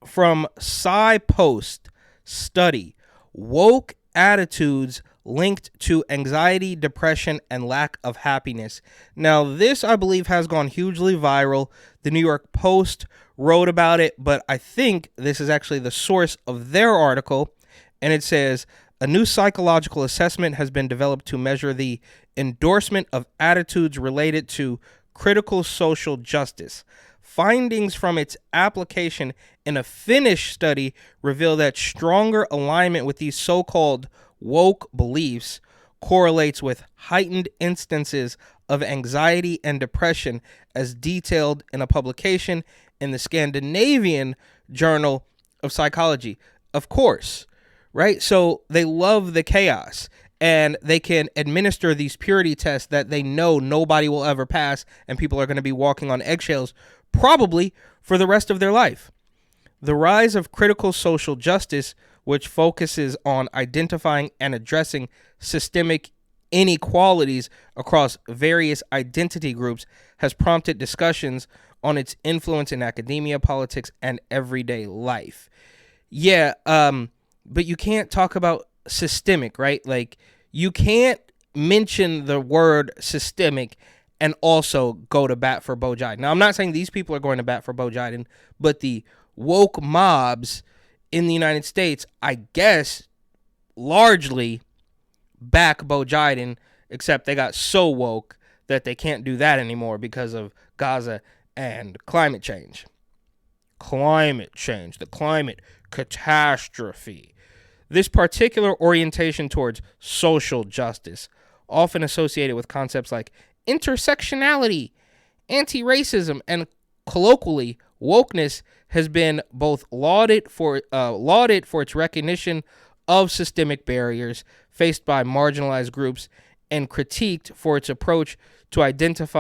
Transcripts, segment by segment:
from SciPost study, woke attitudes linked to anxiety, depression, and lack of happiness. Now, this, I believe, has gone hugely viral. The New York Post wrote about it, but I think this is actually the source of their article, and it says, a new psychological assessment has been developed to measure the endorsement of attitudes related to critical social justice. Findings from its application in a Finnish study reveal that stronger alignment with these so-called woke beliefs correlates with heightened instances of anxiety and depression, as detailed in a publication in the Scandinavian Journal of Psychology. Of course, right? So they love the chaos, and they can administer these purity tests that they know nobody will ever pass, and people are going to be walking on eggshells probably for the rest of their life. The rise of critical social justice, which focuses on identifying and addressing systemic inequalities across various identity groups, has prompted discussions on its influence in academia, politics, and everyday life. Yeah, but you can't talk about systemic, right? Like, you can't mention the word systemic and also go to bat for Bo Jiden. Now, I'm not saying these people are going to bat for Bo Jiden, but the woke mobs in the United States, I guess, largely back Bo Jiden, except they got so woke that they can't do that anymore because of Gaza and climate change. Climate change, the climate catastrophe. This particular orientation towards social justice, often associated with concepts like intersectionality, anti-racism, and colloquially wokeness, has been both lauded for its recognition of systemic barriers faced by marginalized groups and critiqued for its approach to identity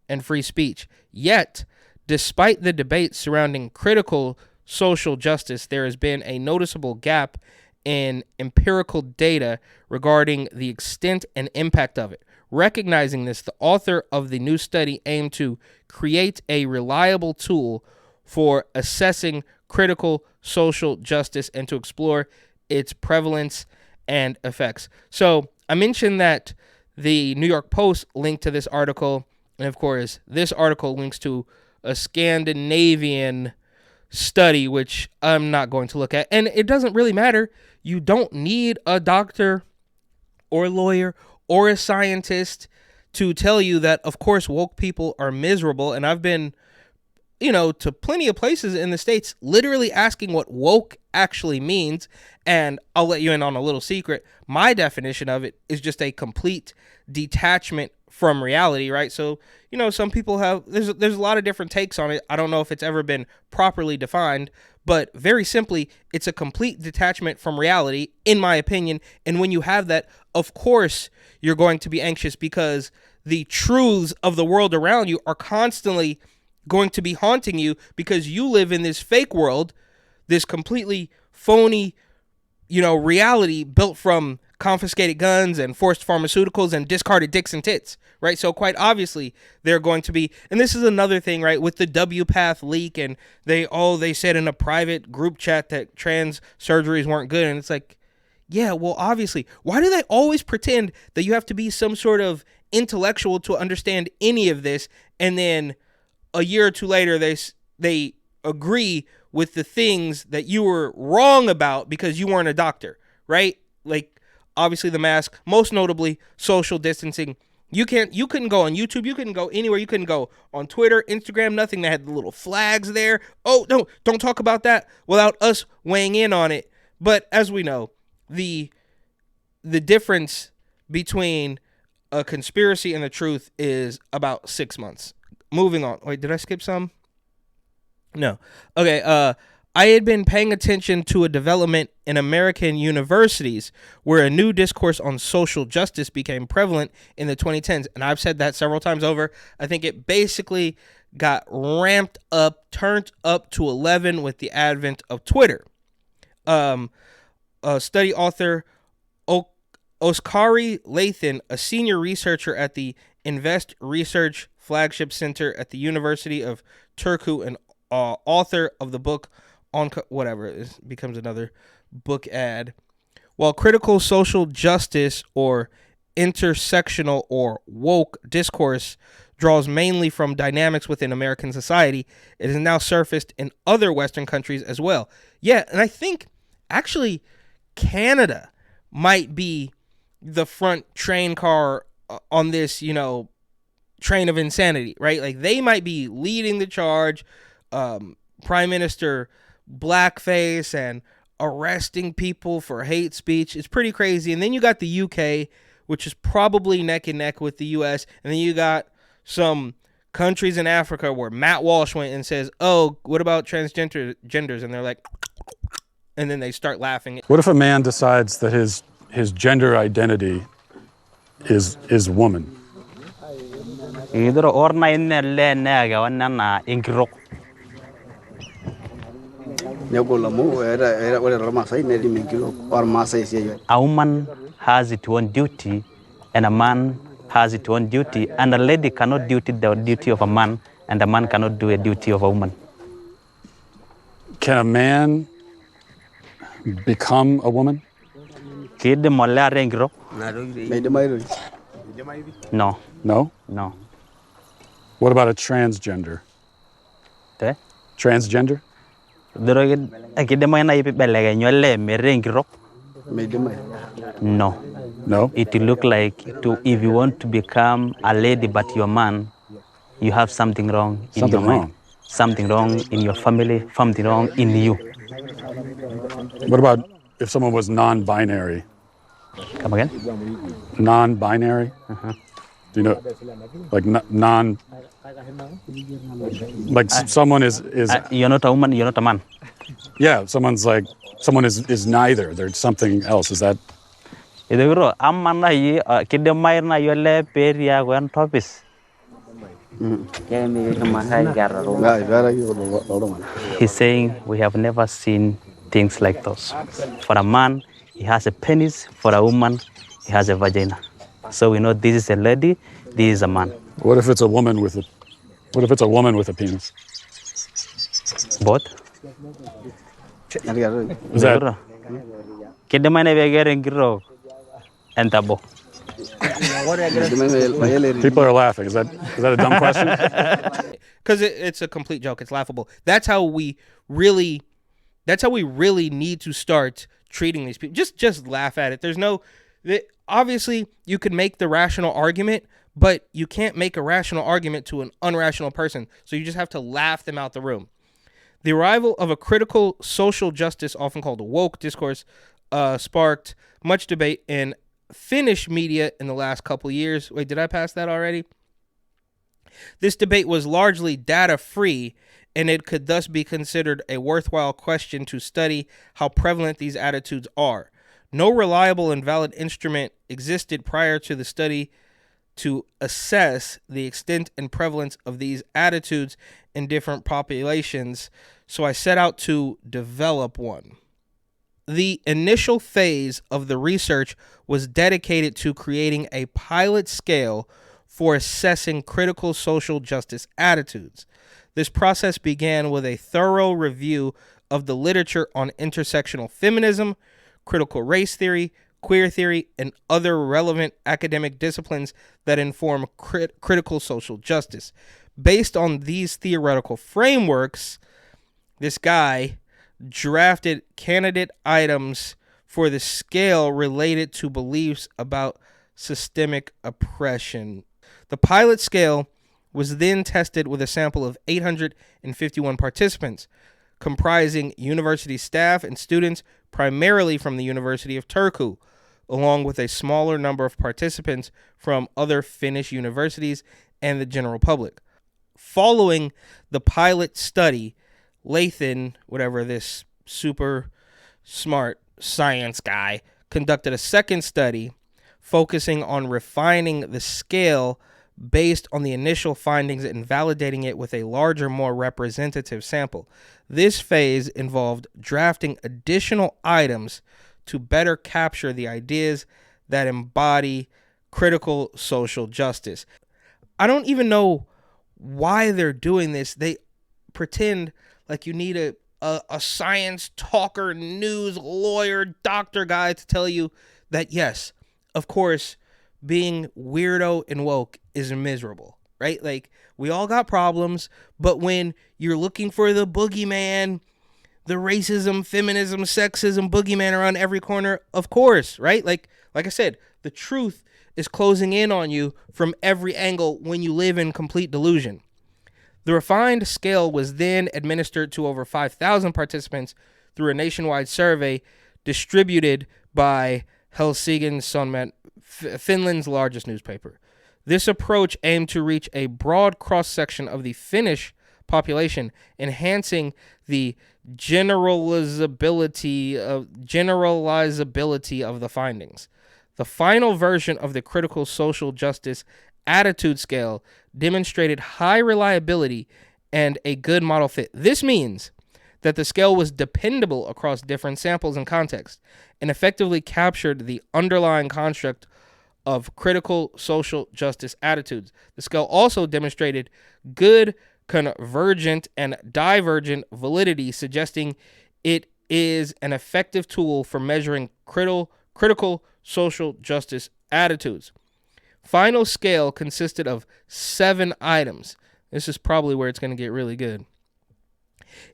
and free speech. Yet, despite the debate surrounding critical social justice, there has been a noticeable gap in empirical data regarding the extent and impact of it. Recognizing this, the author of the new study aimed to create a reliable tool for assessing critical social justice and to explore its prevalence and effects. So I mentioned that the New York Post linked to this article, and of course, this article links to a Scandinavian study, which I'm not going to look at. And it doesn't really matter. You don't need a doctor or lawyer or a scientist to tell you that, of course, woke people are miserable. And I've been, to plenty of places in the States literally asking what woke actually means. And I'll let you in on a little secret. My definition of it is just a complete detachment from reality, right? So, some people there's a lot of different takes on it. I don't know if it's ever been properly defined, but very simply, it's a complete detachment from reality, in my opinion. And when you have that, of course, you're going to be anxious because the truths of the world around you are constantly going to be haunting you because you live in this fake world, this completely phony, reality built from confiscated guns and forced pharmaceuticals and discarded dicks and tits, right? So quite obviously they're going to be, and this is another thing, right, with the WPATH leak, and they said in a private group chat that trans surgeries weren't good, and it's like, yeah, well, obviously, why do they always pretend that you have to be some sort of intellectual to understand any of this, and then a year or two later they agree with the things that you were wrong about because you weren't a doctor, right? Like, obviously the mask, most notably social distancing. You couldn't go on YouTube, you couldn't go anywhere, you couldn't go on Twitter, Instagram, nothing that had the little flags there. Oh, no, don't talk about that without us weighing in on it. But as we know, the difference between a conspiracy and the truth is about 6 months. Moving on. Wait, did I skip some? No. Okay, I had been paying attention to a development in American universities where a new discourse on social justice became prevalent in the 2010s. And I've said that several times over. I think it basically got ramped up, turned up to 11 with the advent of Twitter. Study author Oskari Lathan, a senior researcher at the Invest Research Flagship Center at the University of Turku in author of the book on whatever, it becomes another book ad. While critical social justice or intersectional or woke discourse draws mainly from dynamics within American society, it has now surfaced in other Western countries as well. Yeah, and I think actually Canada might be the front train car on this, train of insanity, right? Like they might be leading the charge. Prime Minister blackface and arresting people for hate speech. It's pretty crazy. And then you got the UK, which is probably neck and neck with the US. And then you got some countries in Africa where Matt Walsh went and says, "Oh, what about transgenders?" And they're like, and then they start laughing. What if a man decides that his gender identity is woman? A woman has its own duty, and a man has its own duty, and a lady cannot do the duty of a man, and a man cannot do a duty of a woman. Can a man become a woman? No. No? No. What about a transgender? Transgender? No. No? It look like if you want to become a lady but you're a man, you have something wrong in your mind. Something wrong in your family, something wrong in you. What about if someone was non-binary? Come again? Non-binary? Do you know, like someone is you're not a woman, you're not a man. Yeah, someone is neither. There's something else. Is that? He's saying we have never seen things like those. For a man, he has a penis. For a woman, he has a vagina. So we know this is a lady, this is a man. What if it's a woman with a penis? Both? Is that? People are laughing. Is that a dumb question? Because it's a complete joke. It's laughable. That's how we really need to start treating these people. Just laugh at it. Obviously, you could make the rational argument, but you can't make a rational argument to an unrational person. So you just have to laugh them out the room. The arrival of a critical social justice, often called a woke discourse, sparked much debate in Finnish media in the last couple of years. Wait, did I pass that already? This debate was largely data-free, and it could thus be considered a worthwhile question to study how prevalent these attitudes are. No reliable and valid instrument existed prior to the study to assess the extent and prevalence of these attitudes in different populations, so I set out to develop one. The initial phase of the research was dedicated to creating a pilot scale for assessing critical social justice attitudes. This process began with a thorough review of the literature on intersectional feminism, critical race theory, queer theory, and other relevant academic disciplines that inform critical social justice. Based on these theoretical frameworks, this guy drafted candidate items for the scale related to beliefs about systemic oppression. The pilot scale was then tested with a sample of 851 participants, comprising university staff and students primarily from the University of Turku, along with a smaller number of participants from other Finnish universities and the general public. Following the pilot study, Lathan, whatever this super smart science guy, conducted a second study focusing on refining the scale based on the initial findings and validating it with a larger, more representative sample. This phase involved drafting additional items to better capture the ideas that embody critical social justice. I don't even know why they're doing this. pretend like you need a science talker, news lawyer, doctor guy to tell you that, yes, of course, being weirdo and woke is miserable, right? Like, we all got problems, but when you're looking for the boogeyman, the racism, feminism, sexism boogeyman around every corner, of course, right? Like I said, the truth is closing in on you from every angle when you live in complete delusion. The refined scale was then administered to over 5,000 participants through a nationwide survey distributed by Helsingin Sanomat, Finland's largest newspaper. This approach aimed to reach a broad cross-section of the Finnish population, enhancing the generalizability of the findings. The final version of the critical social justice attitude scale demonstrated high reliability and a good model fit. This means that the scale was dependable across different samples and contexts and effectively captured the underlying construct of critical social justice attitudes. The scale also demonstrated good convergent and divergent validity, suggesting it is an effective tool for measuring critical social justice attitudes. Final scale consisted of 7 items. This is probably where it's going to get really good.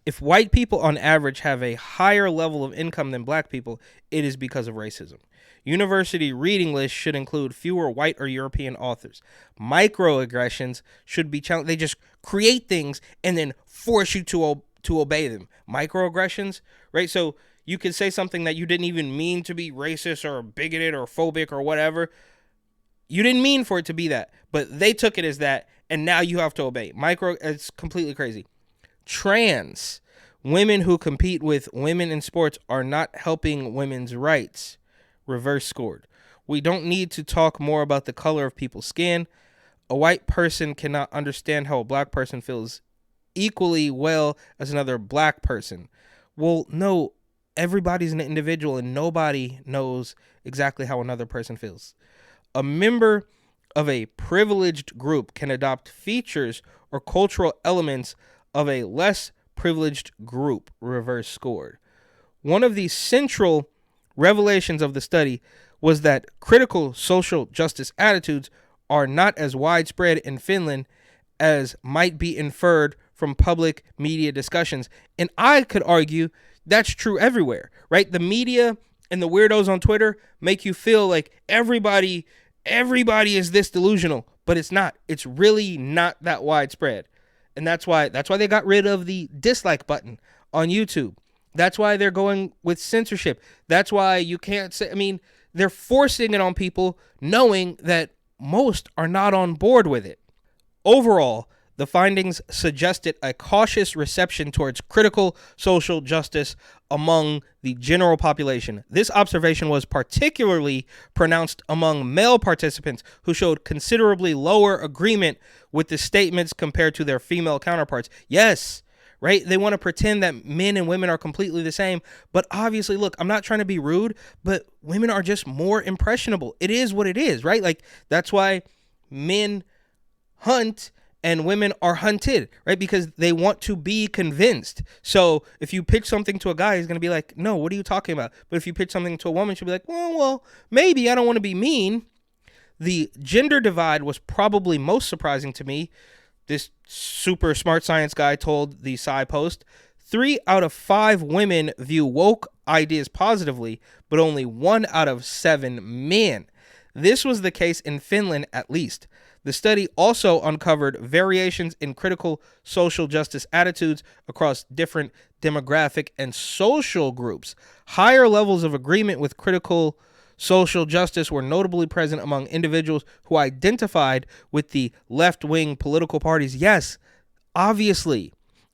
If white people on average have a higher level of income than black people, it is because of racism. University reading lists should include fewer white or European authors. Microaggressions should be challenged. They just create things and then force you to obey them. Microaggressions, right? So you could say something that you didn't even mean to be racist or bigoted or phobic or whatever. You didn't mean for it to be that, but they took it as that, and now you have to obey. It's completely crazy. Trans women who compete with women in sports are not helping women's rights. Reverse scored. We don't need to talk more about the color of people's skin. A white person cannot understand how a black person feels equally well as another black person. Well, no, everybody's an individual and nobody knows exactly how another person feels. A member of a privileged group can adopt features or cultural elements of a less privileged group. Reverse scored. One of the central revelations of the study was that critical social justice attitudes are not as widespread in Finland as might be inferred from public media discussions. And I could argue that's true everywhere, right? The media and the weirdos on Twitter make you feel like everybody is this delusional, but it's not. It's really not that widespread. And that's why they got rid of the dislike button on YouTube. That's why they're going with censorship. That's why you can't say, they're forcing it on people knowing that most are not on board with it. Overall, the findings suggested a cautious reception towards critical social justice among the general population. This observation was particularly pronounced among male participants who showed considerably lower agreement with the statements compared to their female counterparts. Yes, right? They want to pretend that men and women are completely the same. But obviously, look, I'm not trying to be rude, but women are just more impressionable. It is what it is, right? Like, that's why men hunt and women are hunted, right? Because they want to be convinced. So if you pitch something to a guy, he's going to be like, no, what are you talking about? But if you pitch something to a woman, she'll be like, well, maybe. I don't want to be mean. The gender divide was probably most surprising to me. This super smart science guy told the Sci Post, 3 out of 5 women view woke ideas positively, but only 1 out of 7 men. This was the case in Finland, at least. The study also uncovered variations in critical social justice attitudes across different demographic and social groups. Higher levels of agreement with critical social justice were notably present among individuals who identified with the left-wing political parties. Yes, obviously.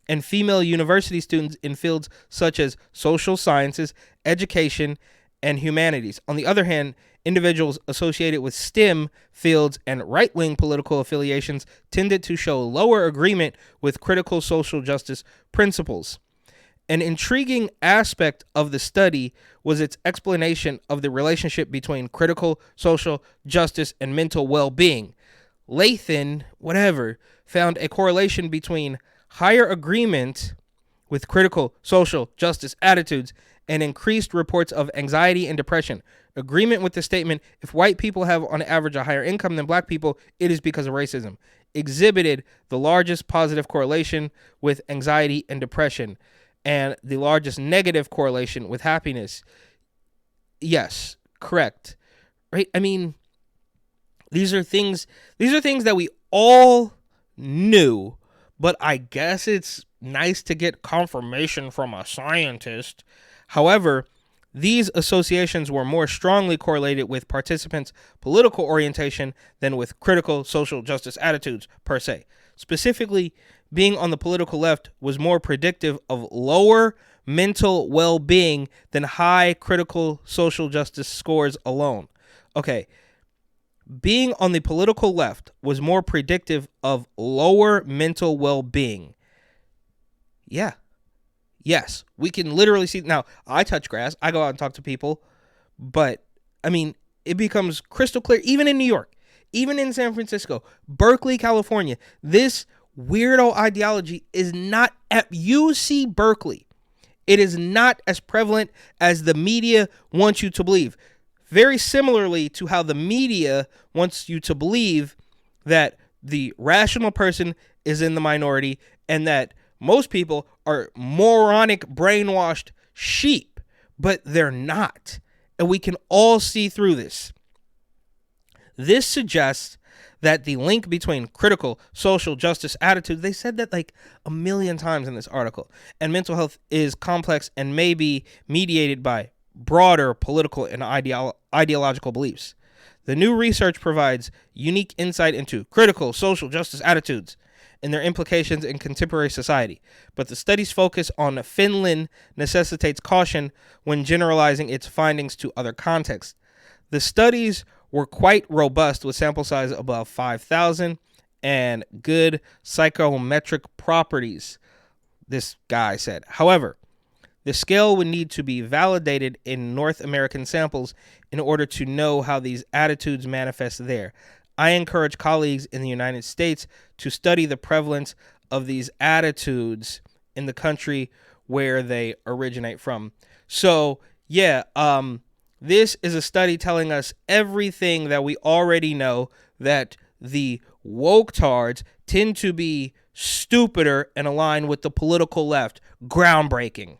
And female university students in fields such as social sciences, education, and humanities. On the other hand, individuals associated with STEM fields and right-wing political affiliations tended to show lower agreement with critical social justice principles. An intriguing aspect of the study was its explanation of the relationship between critical social justice and mental well-being. Lathan, found a correlation between higher agreement with critical social justice attitudes, and increased reports of anxiety and depression. Agreement with the statement, if white people have on average a higher income than black people, it is because of racism. Exhibited the largest positive correlation with anxiety and depression, and the largest negative correlation with happiness. Yes, correct. Right? I mean, these are things that we all knew, but I guess it's nice to get confirmation from a scientist. However, these associations were more strongly correlated with participants' political orientation than with critical social justice attitudes per se. Specifically, being on the political left was more predictive of lower mental well-being than high critical social justice scores alone. Okay, being on the political left was more predictive of lower mental well-being. Yeah. Yes, we can literally see. Now, I touch grass. I go out and talk to people. But, I mean, it becomes crystal clear, even in New York, even in San Francisco, Berkeley, California. This weirdo ideology is not at UC Berkeley. It is not as prevalent as the media wants you to believe. Very similarly to how the media wants you to believe that the rational person is in the minority and that most people are moronic, brainwashed sheep, but they're not. And we can all see through this. This suggests that the link between critical social justice attitudes, they said that like a million times in this article, and mental health is complex and may be mediated by broader political and ideological beliefs. The new research provides unique insight into critical social justice attitudes and their implications in contemporary society, but the study's focus on Finland necessitates caution when generalizing its findings to other contexts. The studies were quite robust with sample size above 5,000 and good psychometric properties, this guy said. However, the scale would need to be validated in North American samples in order to know how these attitudes manifest there. I encourage colleagues in the United States to study the prevalence of these attitudes in the country where they originate from. So, yeah, this is a study telling us everything that we already know, that the woke-tards tend to be stupider and aligned with the political left. Groundbreaking.